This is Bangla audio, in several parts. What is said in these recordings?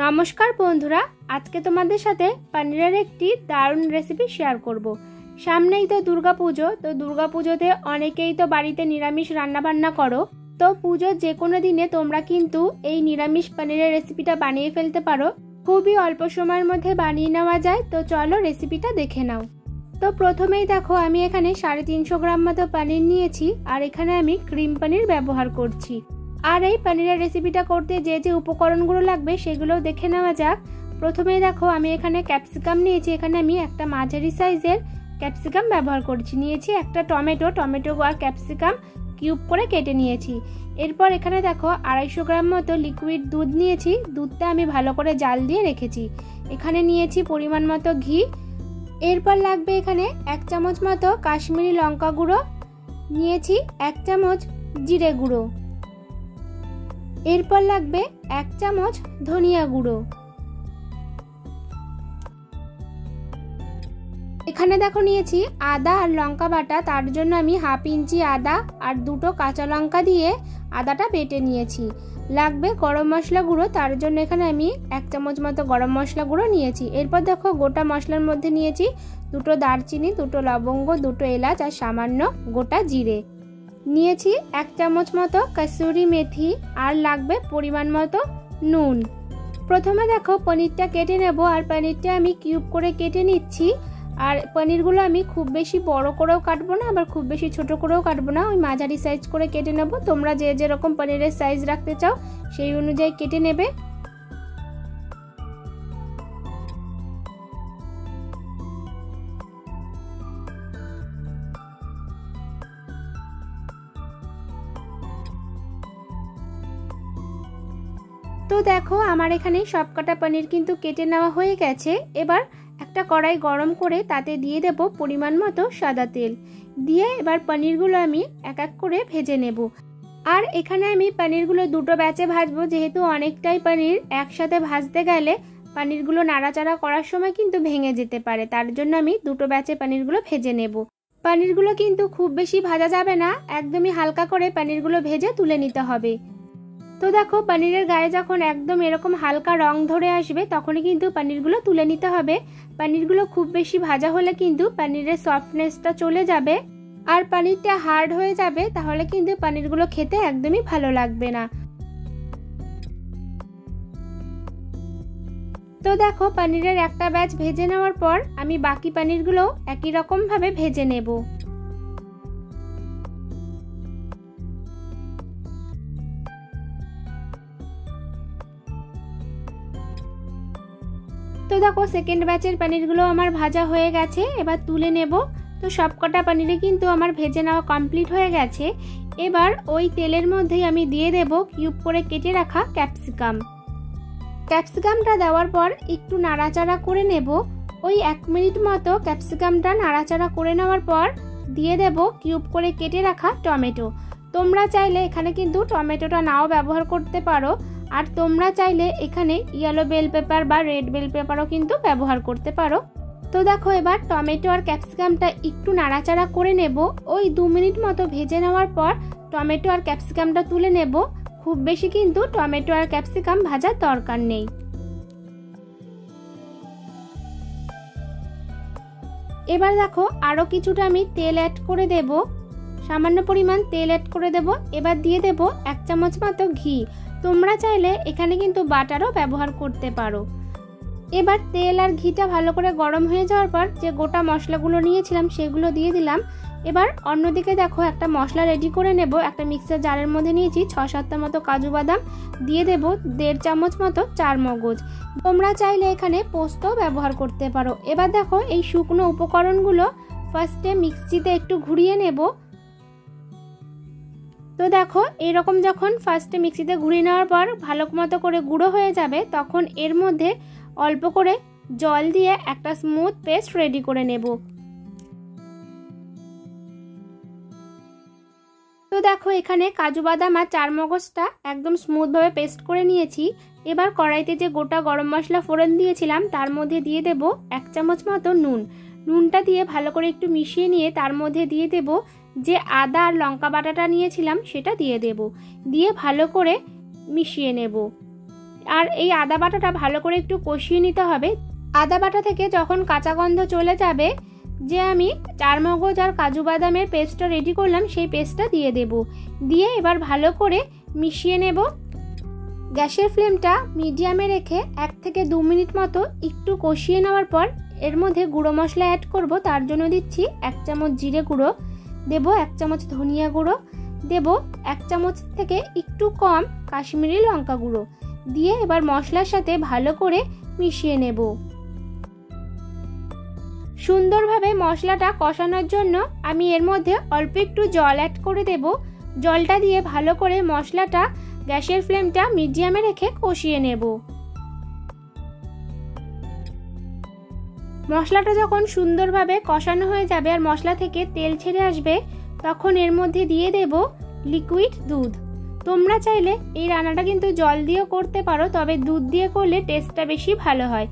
নমস্কার বন্ধুরা, আজকে তোমাদের সাথে পনিরের একটি দারুণ রেসিপি শেয়ার করব। সামনেই তো দুর্গাপুজো, তো দুর্গাপুজোতে অনেকেই তো বাড়িতে নিরামিষ রান্নাবান্না করো। তো পুজোর যে কোনো দিনে তোমরা কিন্তু এই নিরামিষ পনিরের রেসিপিটা বানিয়ে ফেলতে পারো। খুবই অল্প সময়ের মধ্যে বানিয়ে নেওয়া যায়। তো চলো রেসিপিটা দেখে নাও। তো প্রথমেই দেখো, আমি এখানে 350 গ্রাম মতো পনির নিয়েছি, আর এখানে আমি ক্রিম পনির ব্যবহার করছি। আর এই পনিরের রেসিপিটা করতে যে যে উপকরণগুলো লাগবে সেগুলোও দেখে নেওয়া যাক। প্রথমেই দেখো, আমি এখানে ক্যাপসিকাম নিয়েছি। এখানে আমি একটা মাঝারি সাইজের ক্যাপসিকাম ব্যবহার করছি। নিয়েছি একটা টমেটো আর ক্যাপসিকাম কিউব করে কেটে নিয়েছি। এরপর এখানে দেখো 250 গ্রাম মতো লিকুইড দুধ নিয়েছি। দুধটা আমি ভালো করে জাল দিয়ে রেখেছি। এখানে নিয়েছি পরিমাণ মতো ঘি। এরপর লাগবে এখানে 1 চামচ মতো কাশ্মীরি লঙ্কা গুঁড়ো, নিয়েছি 1 চামচ জিরে গুঁড়ো। এরপর লাগবে 1 চামচ ধনিয়া গুঁড়ো। এখানে দেখো নিয়েছি আদা আর লঙ্কা বাটা, তার জন্য আমি 1/2 ইঞ্চি আদা আর 2টো কাঁচা লঙ্কা দিয়ে আদাটা বেটে নিয়েছি। লাগবে গরম মশলা গুঁড়ো, তার জন্য এখানে আমি 1 চামচ মতো গরম মশলা গুঁড়ো নিয়েছি। এরপর দেখো গোটা মশলার মধ্যে নিয়েছি 2টো দারচিনি, 2টো লবঙ্গ, 2টো এলাচ আর সামান্য গোটা জিরে। নিয়েছি 1 চামচ মতো কসুরি মেথি, আর লাগবে পরিমাণ মতো নুন। প্রথমে দেখো পনিরটা কেটে নেব, আর পনিরটা আমি কিউব করে কেটে নিচ্ছি। আর পনিরগুলো আমি খুব বেশি বড় করেও কাটবো না, আবার খুব বেশি ছোট করেও কাটবো না, ওই মাঝারি সাইজ করে কেটে নেব। তোমরা যে যেরকম পনিরের সাইজ রাখতে চাও সেই অনুযায়ী কেটে নেবে। তো দেখো, আমার এখানে সবকটা পনির কিন্তু কেটে নেওয়া হয়ে গেছে। এবার একটা কড়াই গরম করে তাতে দিয়ে দেব পরিমাণ মতো সাদা তেল। দিয়ে এবার পনিরগুলো আমি এক এক করে ভেজে নেব। আর এখানে আমি পনিরগুলো 2টো ব্যাচে ভাজবো, যেহেতু অনেকটাই পনির একসাথে ভাজতে গেলে পনিরগুলো নাড়াচাড়া করার সময় কিন্তু ভেঙে যেতে পারে। তার জন্য আমি 2টো ব্যাচে পনিরগুলো ভেজে নেব। পনিরগুলো কিন্তু খুব বেশি ভাজা যাবে না, একদমই হালকা করে পনিরগুলো ভেজে তুলে নিতে হবে। তো দেখো, পনিরের গায়ে যখন একদম এরকম হালকা রং ধরে আসবে তখনই কিন্তু পনিরগুলো তুলে নিতে হবে। পনিরগুলো খুব বেশি ভাজা হলে কিন্তু পনিরের সফটনেসটা চলে যাবে, আর পনিরটা হার্ড হয়ে যাবে, তাহলে কিন্তু পনিরগুলো খেতে একদমই ভালো লাগবে না। তো দেখো, পনিরের একটা ব্যাচ ভেজে নেওয়ার পর আমি বাকি পনিরগুলো একই রকম ভাবে ভেজে নেব। তো দেখো, সেকেন্ড ব্যাচের পনিরগুলো আমার ভাজা হয়ে গেছে, এবার তুলে নেব। তো সবকটা পনিরে কিন্তু আমার ভেজে নেওয়া কমপ্লিট হয়ে গেছে। এবার ওই তেলের মধ্যেই আমি দিয়ে দেব কিউব করে কেটে রাখা ক্যাপসিকামটা দেওয়ার পর একটু নাড়াচাড়া করে নেব। ওই 1 মিনিট মতো ক্যাপসিকামটা নাড়াচাড়া করে নেওয়ার পর দিয়ে দেব কিউব করে কেটে রাখা টমেটো। তোমরা চাইলে এখানে কিন্তু টমেটোটা নাও ব্যবহার করতে পারো, আর তোমরা চাইলে এখানে ইয়েলো বেল পেপার বা রেড বেল পেপারও কিন্তু ব্যবহার করতে পারো। তো দেখো, এবার টমেটো আর ক্যাপসিকামটা একটু নাড়াচাড়া করে নেব। ওই 2 মিনিট মতো ভেজে নেওয়ার পর টমেটো আর ক্যাপসিকামটা তুলে নেব। খুব বেশি কিন্তু টমেটো আর ক্যাপসিকাম ভাজার দরকার নেই। এবার দেখো, আরও কিছুটা আমি তেল অ্যাড করে দেব, সামান্য পরিমাণ তেল অ্যাড করে দেব। এবার দিয়ে দেব 1 চামচ মতো ঘি। তোমরা চাইলে এখানে কিন্তু বাটারও ব্যবহার করতে পারো। এবার তেল আর ঘিটা ভালো করে গরম হয়ে যাওয়ার পর যে গোটা মশলাগুলো নিয়েছিলাম সেগুলো দিয়ে দিলাম। এবার অন্যদিকে দেখো, একটা মশলা রেডি করে নেব। একটা মিক্সার জারের মধ্যে নিয়েছি 6-7টা মতো কাজু বাদাম, দিয়ে দেব 1.5 চামচ মতো চারমগজ। তোমরা চাইলে এখানে পোস্তও ব্যবহার করতে পারো। এবার দেখো, এই শুকনো উপকরণগুলো ফার্স্টে মিক্সিতে একটু ঘুরিয়ে নেব। তো দেখো, এরকম যখন ফার্স্টে মিক্সিতে ঘুরিয়ে নেওয়ার পর ভালো মতো করে গুঁড়ো হয়ে যাবে, তখন এর মধ্যে অল্প করে জল দিয়ে একটা স্মুথ পেস্ট রেডি করে নেব। তো দেখো, এখানে কাজু বাদাম আর চারমগজটা একদম স্মুথভাবে পেস্ট করে নিয়েছি। এবার কড়াইতে যে গোটা গরম মশলা ফোড়ন দিয়েছিলাম তার মধ্যে দিয়ে দেব 1 চামচ মতো নুন। নুনটা দিয়ে ভালো করে একটু মিশিয়ে নিয়ে তার মধ্যে দিয়ে দেব যে আদা আর লঙ্কা বাটাটা নিয়েছিলাম সেটা দিয়ে দেব। দিয়ে ভালো করে মিশিয়ে নেব। আর এই আদা বাটাটা ভালো করে একটু কষিয়ে নিতে হবে। আদা বাটা থেকে যখন কাঁচা গন্ধ চলে যাবে, যে আমি চারমগজ আর কাজু বাদামের পেস্টটা রেডি করলাম সেই পেস্টটা দিয়ে দেব। দিয়ে এবার ভালো করে মিশিয়ে নেব। গ্যাসের ফ্লেমটা মিডিয়ামে রেখে 1 থেকে 2 মিনিট মতো একটু কষিয়ে নেওয়ার পর এর মধ্যে গুঁড়ো মশলা অ্যাড করব। তার জন্য দিচ্ছি 1 চামচ জিরে গুঁড়ো, দেব 1 চামচ ধনিয়া গুঁড়ো, দেব 1 চামচ থেকে একটু কম কাশ্মীরি লঙ্কা গুঁড়ো। দিয়ে এবার মশলার সাথে ভালো করে মিশিয়ে নেব। সুন্দরভাবে মশলাটা কষানোর জন্য আমি এর মধ্যে অল্প একটু জল অ্যাড করে দেব। জলটা দিয়ে ভালো করে মশলাটা গ্যাসের ফ্লেমটা মিডিয়ামে রেখে কষিয়ে নেব। মশলাটা যখন সুন্দরভাবে কষানো হয়ে যাবে আর মশলা থেকে তেল ছেড়ে আসবে, তখন এর মধ্যে দিয়ে দেব লিকুইড দুধ। তোমরা চাইলে এই রান্নাটা কিন্তু জল দিয়েও করতে পারো, তবে দুধ দিয়ে করলে টেস্টটা বেশি ভালো হয়।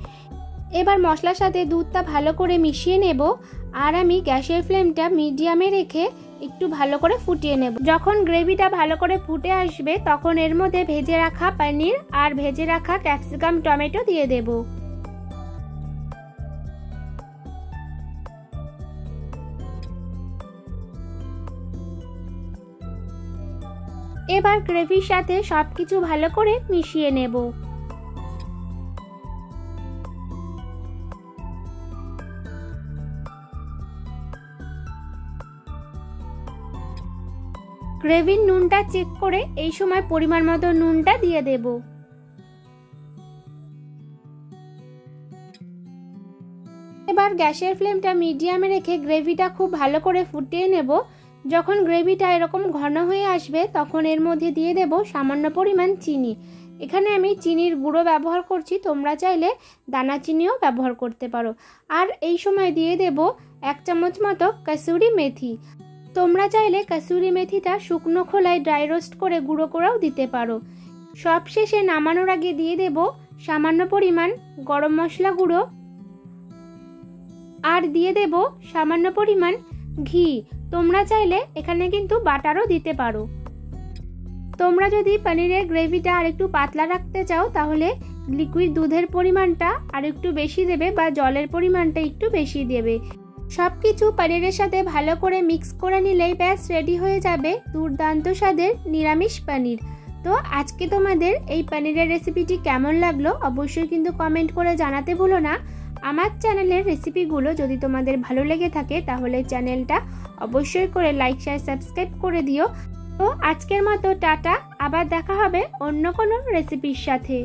এবার মশলার সাথে দুধটা ভালো করে মিশিয়ে নেব। আর আমি গ্যাসের ফ্লেমটা মিডিয়ামে রেখে একটু ভালো করে ফুটিয়ে নেব। যখন গ্রেভিটা ভালো করে ফুটে আসবে, তখন এর মধ্যে ভেজে রাখা পনির আর ভেজে রাখা ক্যাপসিকাম টমেটো দিয়ে দেব। এবার গ্রেভির সাথে সবকিছু ভালো করে মিশিয়ে নেব। গ্রেভির নুনটা চেক করে এই সময় পরিমাণ মতো নুনটা দিয়ে দেব। এবার গ্যাসের ফ্লেমটা মিডিয়ামে রেখে গ্রেভিটা খুব ভালো করে ফুটিয়ে নেব। যখন গ্রেভিটা এরকম ঘন হয়ে আসবে, তখন এর মধ্যে দিয়ে দেব সামান্য পরিমাণ চিনি। এখানে আমি চিনির গুঁড়ো ব্যবহার করছি, তোমরা চাইলে দানা চিনিও ব্যবহার করতে পারো। আর এই সময় দিয়ে দেব 1 চামচ মতো কসুরি মেথি। তোমরা চাইলে কসুরি মেথিটা শুকনো খোলায় ড্রাই রোস্ট করে গুঁড়ো করেও দিতে পারো। সবশেষে নামানোর আগে দিয়ে দেব সামান্য পরিমাণ গরম মশলা গুঁড়ো আর দিয়ে দেব সামান্য পরিমাণ ঘি। তোমরা চাইলে এখানে কিন্তু বাটারও দিতে পারো। তোমরা যদি পনিরের গ্রেভিটা আর একটু পাতলা রাখতে চাও, তাহলে লিকুইড দুধের পরিমাণটা আর একটু বেশি দেবে বা জলের পরিমাণটা একটু বেশি দেবে। সবকিছু পনিরের সাথে ভালো করে মিক্স করে নিলেই ব্যাস রেডি হয়ে যাবে দুর্দান্ত স্বাদের নিরামিষ পনির। তো আজকে তোমাদের এই পনিরের রেসিপিটি কেমন লাগলো অবশ্যই কিন্তু কমেন্ট করে জানাতে ভুলো না। আমার চ্যানেলের রেসিপিগুলো যদি তোমাদের ভালো লেগে থাকে, তাহলে চ্যানেলটা অবশ্যই করে লাইক শেয়ার সাবস্ক্রাইব করে দিও। তো আজকের মতো টাটা, আবার দেখা হবে অন্য কোনো রেসিপির সাথে।